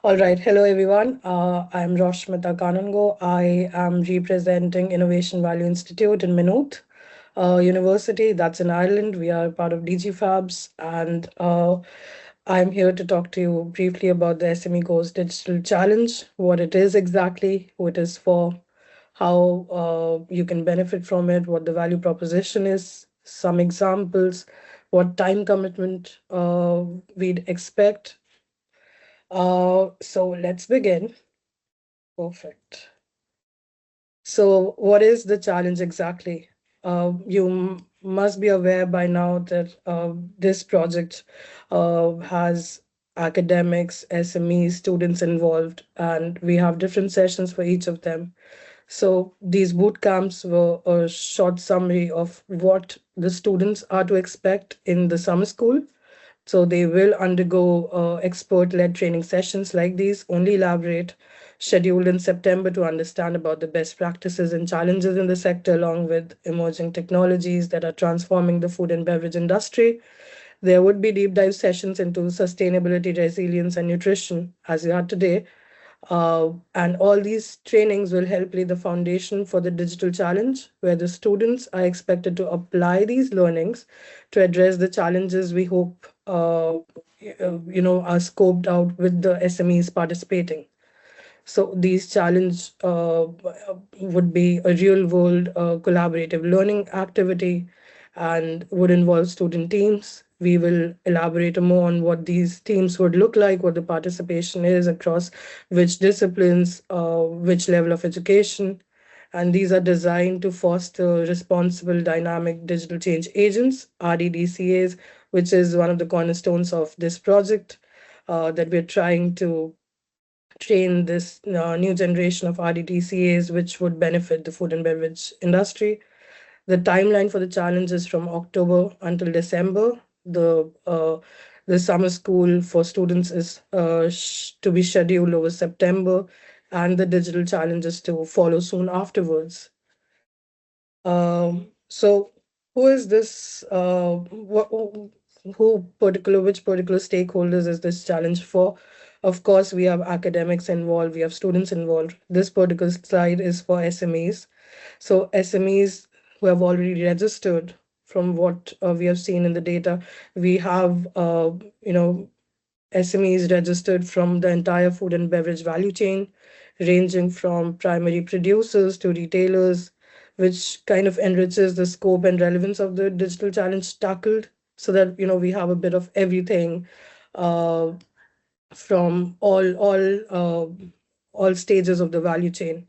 All right. Hello, everyone. I'm Roshmita Kanungo. I am representing Innovation Value Institute in Maynooth University. That's in Ireland. We are part of DIGIFABS. And I'm here to talk to you briefly about the SME Goes Digital Challenge, what it is exactly, who it is for, how you can benefit from it, what the value proposition is, some examples, what time commitment we'd expect. So let's begin. Perfect. So, what is the challenge exactly? You must be aware by now that this project has academics, SMEs, students involved, and we have different sessions for each of them. So, these boot camps were a short summary of what the students are to expect in the summer school. So they will undergo expert-led training sessions like these, only elaborate, scheduled in September to understand about the best practices and challenges in the sector, along with emerging technologies that are transforming the food and beverage industry. There would be deep dive sessions into sustainability, resilience, and nutrition, as we are today. And all these trainings will help lay the foundation for the digital challenge, where the students are expected to apply these learnings to address the challenges we hope are scoped out with the SMEs participating. So these challenge would be a real world collaborative learning activity and would involve student teams. We will elaborate more on what these teams would look like, what the participation is across which disciplines, which level of education. And these are designed to foster responsible dynamic digital change agents, RDDCAs, which is one of the cornerstones of this project that we're trying to train this new generation of RDTCAs, which would benefit the food and beverage industry. The timeline for the challenge is from October until December. The summer school for students is to be scheduled over September, and the digital challenges to follow soon afterwards. So who is this? Which particular stakeholders is this challenge for? Of course, we have academics involved, we have students involved. This particular slide is for SMEs. So SMEs who have already registered, from what we have seen in the data, we have SMEs registered from the entire food and beverage value chain, ranging from primary producers to retailers, which kind of enriches the scope and relevance of the digital challenge tackled, so that we have a bit of everything uh, from all stages of the value chain.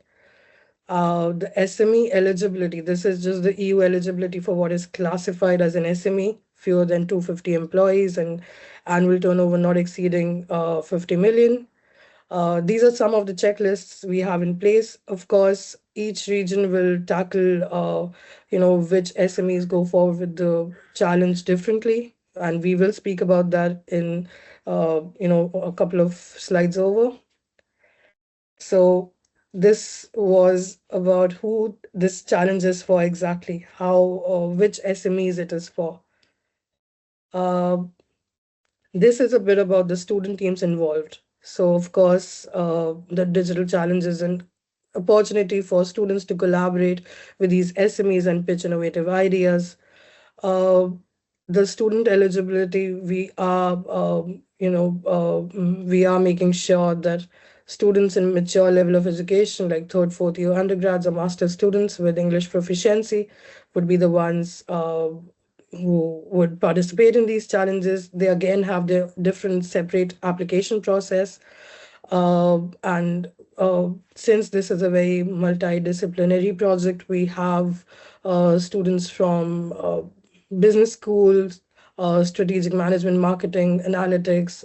The SME eligibility, this is just the EU eligibility for what is classified as an SME, fewer than 250 employees and annual turnover not exceeding 50 million. These are some of the checklists we have in place. Of course, each region will tackle, which SMEs go forward with the challenge differently. And we will speak about that in, a couple of slides over. So this was about who this challenge is for exactly, how which SMEs it is for. Uh, this is a bit about the student teams involved. So of course, the digital challenge is an opportunity for students to collaborate with these SMEs and pitch innovative ideas. Uh, the student eligibility, we are making sure that students in mature level of education, like third, fourth year undergrads or master students with English proficiency, would be the ones who would participate in these challenges. They again have their different separate application process. And since this is a very multidisciplinary project, we have students from business schools, strategic management, marketing, analytics,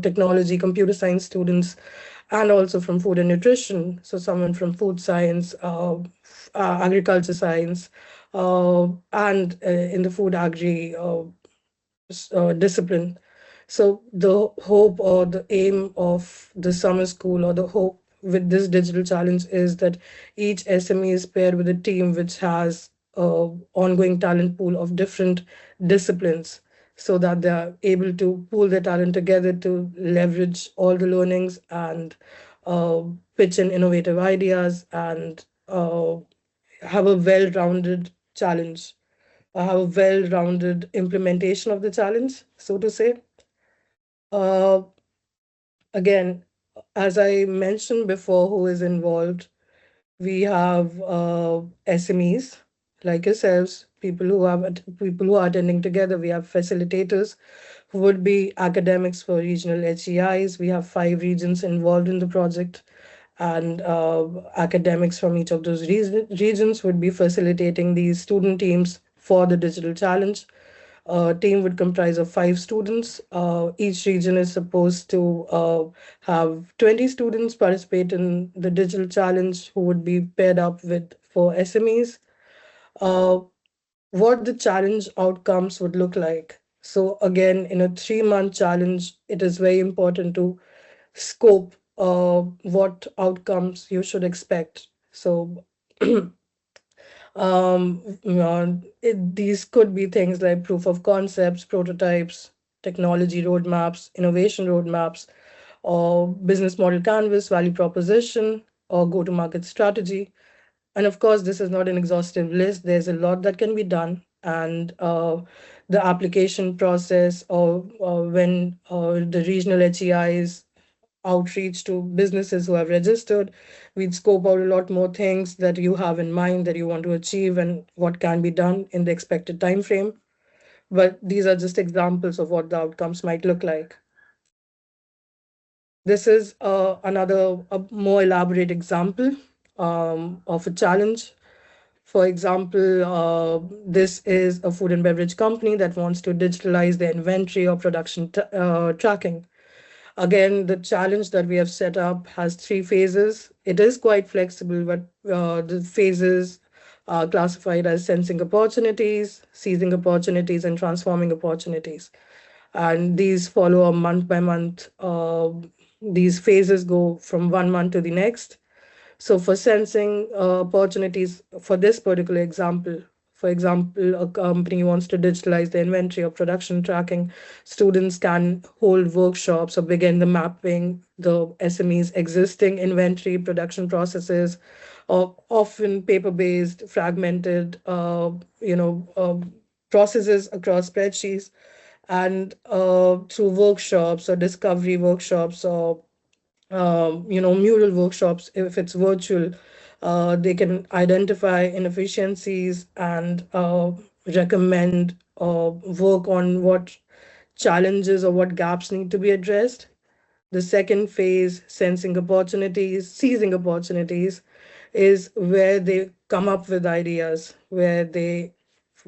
technology, computer science students, and also from food and nutrition. So someone from food science, agriculture science, and in the food agri discipline. So the hope or the aim of the summer school, or the hope with this digital challenge, is that each SME is paired with a team which has a ongoing talent pool of different disciplines. so that they are able to pool their talent together to leverage all the learnings and uh, pitch in innovative ideas and have a well-rounded challenge, have a well-rounded implementation of the challenge, so to say. Uh, Again, as I mentioned before, who is involved? We have SMEs like yourselves, people who are attending together. We have facilitators who would be academics for regional HEIs. We have 5 regions involved in the project, and academics from each of those regions would be facilitating these student teams for the digital challenge. A team would comprise of 5 students. Each region is supposed to have 20 students participate in the digital challenge who would be paired up with 4 SMEs. Uh, what the challenge outcomes would look like. So again, in a 3-month challenge, it is very important to scope what outcomes you should expect. So these could be things like proof of concepts, prototypes, technology roadmaps, innovation roadmaps, or business model canvas, value proposition, or go to market strategy. And of course, this is not an exhaustive list. There's a lot that can be done. And the application process, or when the regional HEIs outreach to businesses who have registered, we'd scope out a lot more things that you have in mind that you want to achieve and what can be done in the expected time frame. But these are just examples of what the outcomes might look like. This is another a more elaborate example of a challenge. For example, this is a food and beverage company that wants to digitalize their inventory or production tracking. Again, the challenge that we have set up has 3 phases. It is quite flexible, but the phases are classified as sensing opportunities, seizing opportunities, and transforming opportunities. And these follow a month by month. These phases go from one month to the next. So for sensing opportunities for this particular example, for example, a company wants to digitalize the inventory or production tracking. Students can hold workshops or begin the mapping the SME's existing inventory production processes, or often paper-based, fragmented, processes across spreadsheets, and through workshops or discovery workshops or mural workshops, if it's virtual, they can identify inefficiencies and recommend work on what challenges or what gaps need to be addressed. The second phase, seizing opportunities, is where they come up with ideas,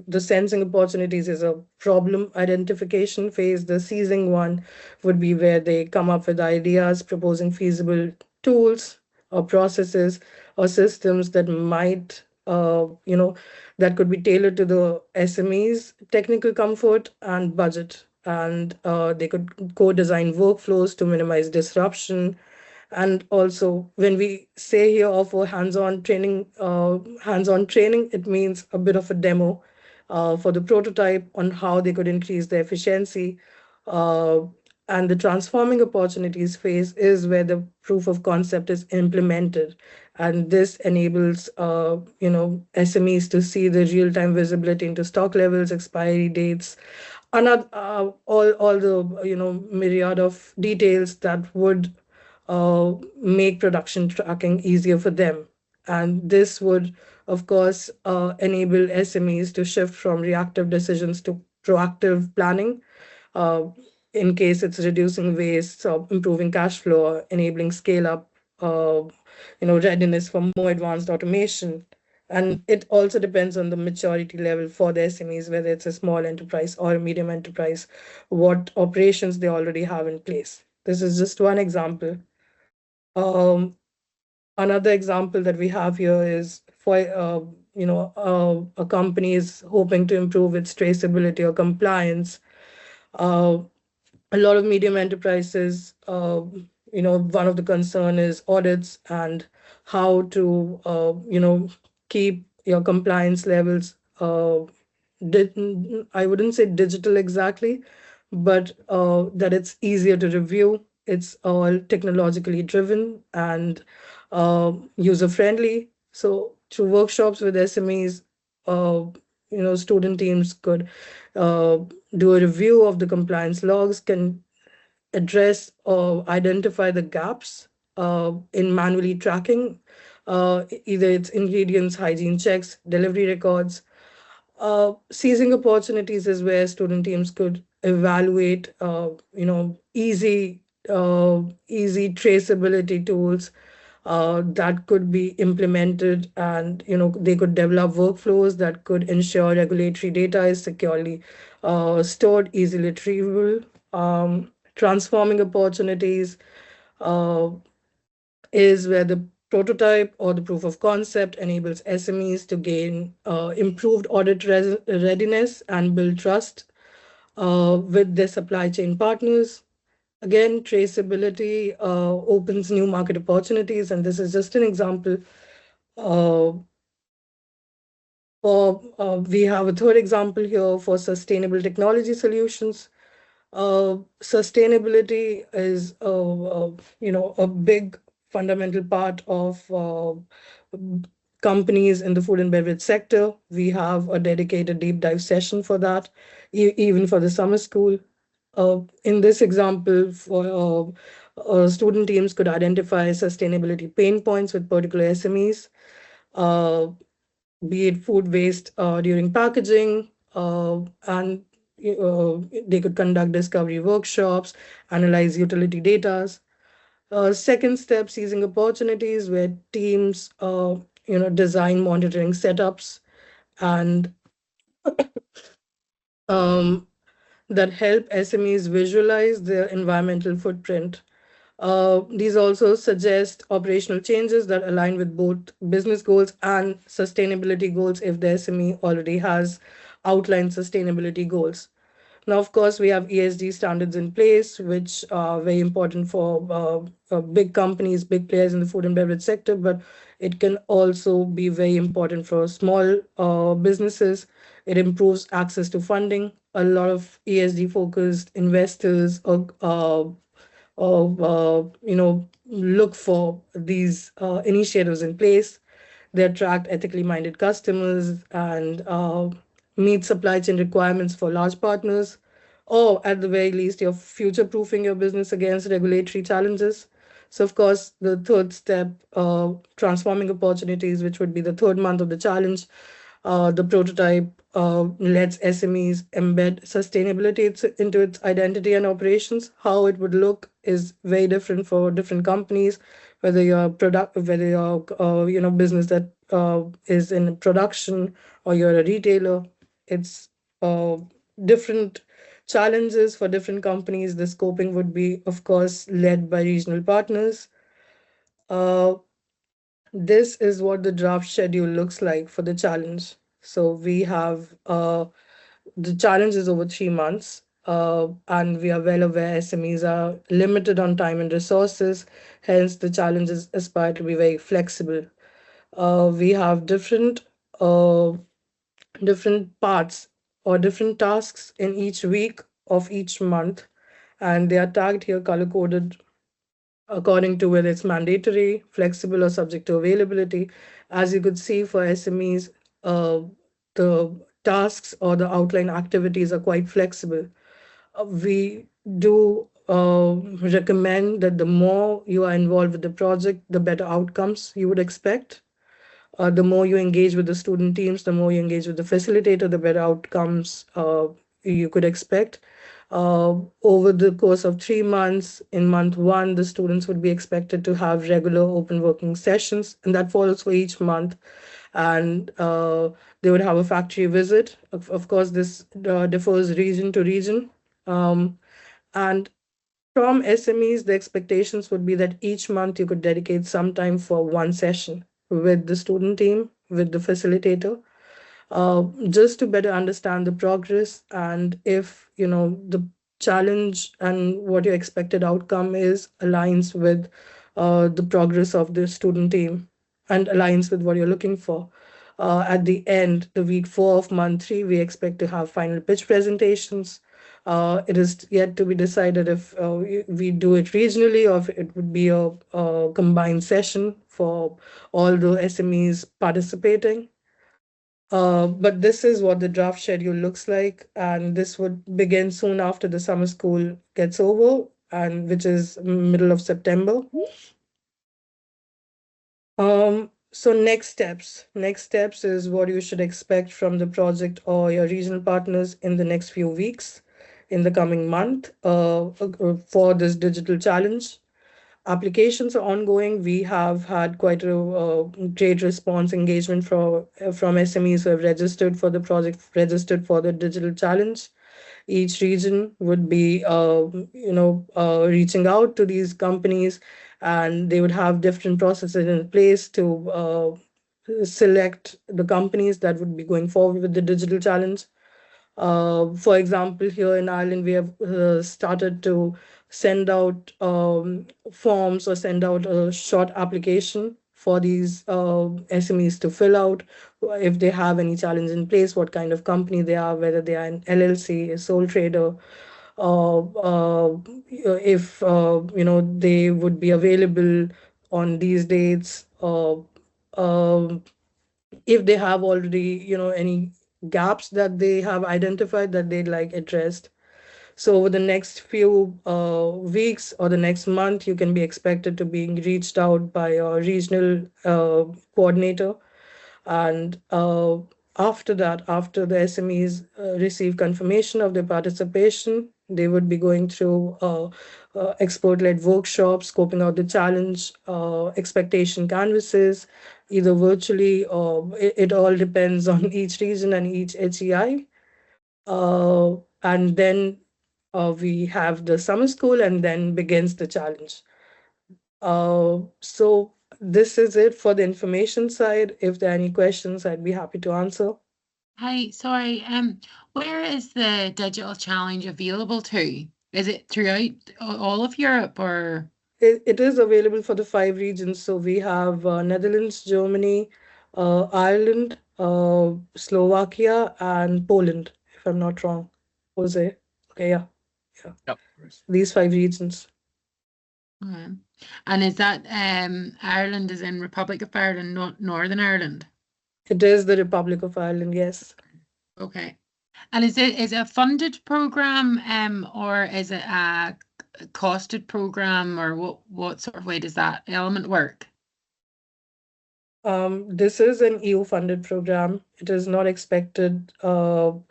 the sensing opportunities is a problem identification phase. The seizing one would be where they come up with ideas, proposing feasible tools or processes or systems that that could be tailored to the SME's technical comfort and budget. And they could co-design workflows to minimize disruption. And also, when we say here offer hands-on training, it means a bit of a demo for the prototype on how they could increase their efficiency. Uh, and the transforming opportunities phase is where the proof of concept is implemented. And this enables SMEs to see the real-time visibility into stock levels, expiry dates, another all the myriad of details that would make production tracking easier for them. And this would, of course, enable SMEs to shift from reactive decisions to proactive planning, uh, in case it's reducing waste, or improving cash flow, or enabling scale up, readiness for more advanced automation. And it also depends on the maturity level for the SMEs, whether it's a small enterprise or a medium enterprise, what operations they already have in place. This is just one example. Um, Another example that we have here is for a company is hoping to improve its traceability or compliance. Uh, a lot of medium enterprises, one of the concern is audits and how to keep your compliance levels I wouldn't say digital exactly, but that it's easier to review. It's all technologically driven and user friendly. So through workshops with SMEs, uh, student teams could uh, do a review of the compliance logs, can address or identify the gaps in manually tracking, either it's ingredients, hygiene checks, delivery records. Seizing opportunities is where student teams could evaluate, easy traceability tools that could be implemented, and they could develop workflows that could ensure regulatory data is securely stored, easily retrievable. Transforming opportunities uh, is where the prototype or the proof of concept enables SMEs to gain improved audit readiness and build trust with their supply chain partners. Again, traceability opens new market opportunities, and this is just an example. Uh, we have a third example here for sustainable technology solutions. Sustainability is a big fundamental part of companies in the food and beverage sector. We have a dedicated deep dive session for that, even for the summer school. In this example, for student teams could identify sustainability pain points with particular SMEs, uh, be it food waste during packaging, and they could conduct discovery workshops, analyze utility data. Second step, seizing opportunities, where teams, design monitoring setups and um, that help SMEs visualize their environmental footprint. These also suggest operational changes that align with both business goals and sustainability goals if the SME already has outlined sustainability goals. Now, of course, we have ESG standards in place, which are very important for big companies, big players in the food and beverage sector, but it can also be very important for small businesses. It improves access to funding. A lot of ESG focused investors look for these initiatives in place. They attract ethically minded customers and meet supply chain requirements for large partners, or at the very least, you're future proofing your business against regulatory challenges. So, of course, the third step, transforming opportunities, which would be the third month of the challenge, the prototype lets SMEs embed sustainability into its identity and operations. How it would look is very different for different companies, whether you're business that is in production or you're a retailer. It's uh, different challenges for different companies. The scoping would be, of course, led by regional partners. Uh, this is what the draft schedule looks like for the challenge. So we have the challenge is over 3 months, and we are well aware SMEs are limited on time and resources. Hence, the challenges aspire to be very flexible. We have uh, different parts or different tasks in each week of each month, and they are tagged here color coded according to whether it's mandatory, flexible, or subject to availability. As you could see for SMEs, the tasks or the outline activities are quite flexible. We do recommend that the more you are involved with the project, the better outcomes you would expect. The more you engage with the student teams, the more you engage with the facilitator, the better outcomes you could expect. Over the course of 3 months, in month one, the students would be expected to have regular open working sessions, and that follows for each month. And they would have a factory visit. Of course, this differs region to region. Um, and from SMEs, the expectations would be that each month you could dedicate some time for one session with the student team, with the facilitator, just to better understand the progress and if the challenge and what your expected outcome is aligns with the progress of the student team and aligns with what you're looking for. At the end, the week 4 of month 3, we expect to have final pitch presentations. It is yet to be decided if we do it regionally or if it would be a combined session for all the SMEs participating. But this is what the draft schedule looks like, and this would begin soon after the summer school gets over, and which is middle of September. So next steps. Next steps is what you should expect from the project or your regional partners in the next few weeks, in the coming month, for this digital challenge. Applications are ongoing. We have had quite a great response engagement from SMEs who have registered for the project, registered for the digital challenge. Each region would be, reaching out to these companies, and they would have different processes in place to select the companies that would be going forward with the digital challenge. For example, here in Ireland, we have started to send out forms or send out a short application for these SMEs to fill out if they have any challenge in place, what kind of company they are, whether they are an LLC, a sole trader, if they would be available on these dates, um, if they have already any gaps that they have identified that they'd like addressed. So over the next few weeks or the next month, you can be expected to being reached out by a regional coordinator. And after that, after the SMEs receive confirmation of their participation, they would be going through expert-led workshops, scoping out the challenge, expectation canvases, either virtually or it all depends on each region and each HEI. And then we have the summer school and then begins the challenge. So this is it for the information side. If there are any questions, I'd be happy to answer. Hi, sorry. Where is the digital challenge available to? Is it throughout all of Europe or? It is available for the 5 regions. So we have Netherlands, Germany, Ireland, Slovakia, and Poland, if I'm not wrong. Jose. Okay, yeah. Yeah. Yep. These 5 regions. Okay. And is that Ireland is in Republic of Ireland, not Northern Ireland? It is the Republic of Ireland, yes. Okay. And is it a funded program or is it a costed program, or what sort of way does that element work? This is an EU funded program. It is not expected for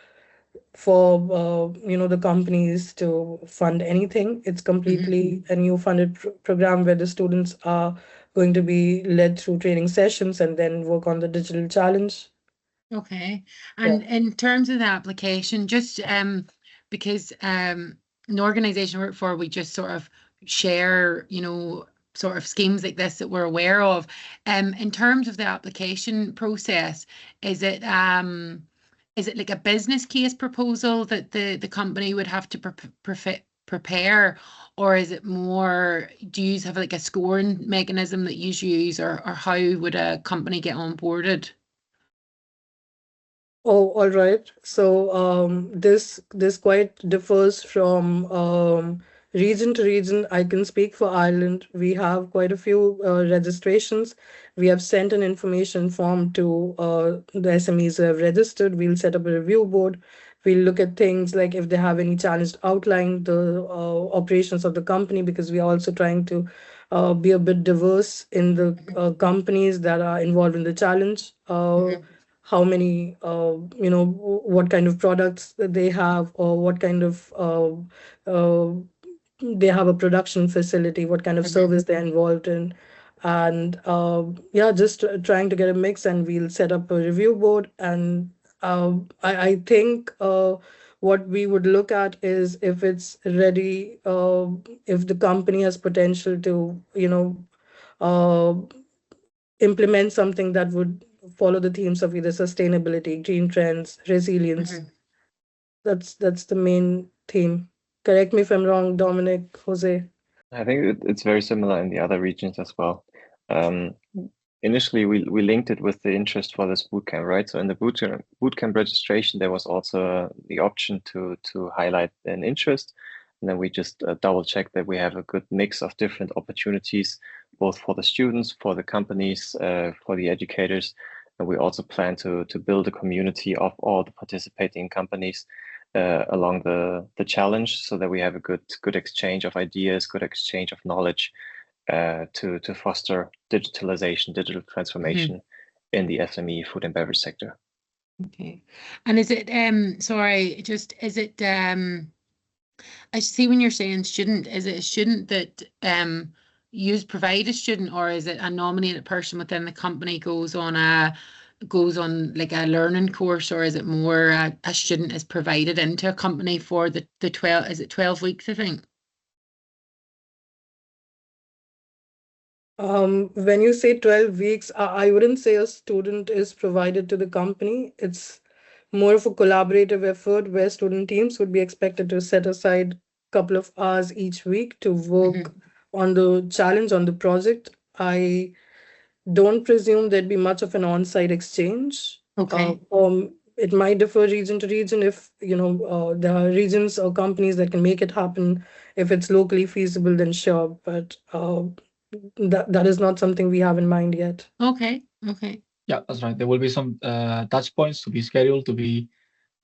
the companies to fund anything. It's completely a new funded program where the students are going to be led through training sessions and then work on the digital challenge. Okay. And in terms of the application, just because an organization I work for, we just sort of share, sort of schemes like this that we're aware of. In terms of the application process, is it like a business case proposal that the company would have to prepare, or is it more, do you have like a scoring mechanism that you use, or how would a company get onboarded? Oh, all right. So this quite differs from region to region. I can speak for Ireland. We have quite a few registrations. We have sent an information form to the SMEs who have registered. We'll set up a review board. We'll look at things like if they have any challenge, outline the operations of the company, because we are also trying to be a bit diverse in the companies that are involved in the challenge. How many, what kind of products that they have, or what kind of, they have a production facility, what kind of service they're involved in. And yeah, just trying to get a mix, and we'll set up a review board. And I think what we would look at is if it's ready, if the company has potential to, uh, implement something that would follow the themes of either sustainability, green trends, resilience. That's the main theme. Correct me if I'm wrong, Dominic, Jose. I think it's very similar in the other regions as well. initially we linked it with the interest for this bootcamp, right? So in the bootcamp registration, there was also the option to highlight an interest, and then we just double check that we have a good mix of different opportunities, both for the students, for the companies, for the educators, and we also plan to build a community of all the participating companies along the challenge, so that we have a good exchange of ideas, good exchange of knowledge to foster digitalisation, digital transformation in the SME food and beverage sector. Okay. And is it sorry, just is it I see when you're saying student, is it a student that you provide a student, or is it a nominated person within the company goes on like a learning course, or is it more a student is provided into a company for the 12, is it 12 weeks, I think? When you say 12 weeks, I wouldn't say a student is provided to the company. It's more of a collaborative effort where student teams would be expected to set aside a couple of hours each week to work on the challenge, on the project. I don't presume there'd be much of an on-site exchange. Okay. It might differ region to region if, there are regions or companies that can make it happen. If it's locally feasible, then sure. But that is not something we have in mind yet. Okay. Okay. Yeah, that's right. There will be some touch points to be scheduled, to be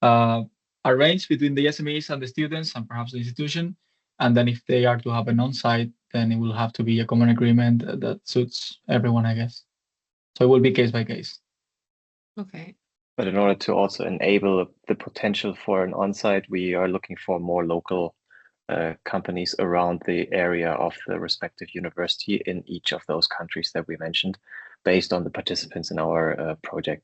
uh, arranged between the SMEs and the students and perhaps the institution. And then if they are to have an on-site, then it will have to be a common agreement that suits everyone, I guess. So it will be case by case. Okay. But in order to also enable the potential for an on-site, we are looking for more local companies around the area of the respective university in each of those countries that we mentioned, based on the participants in our project.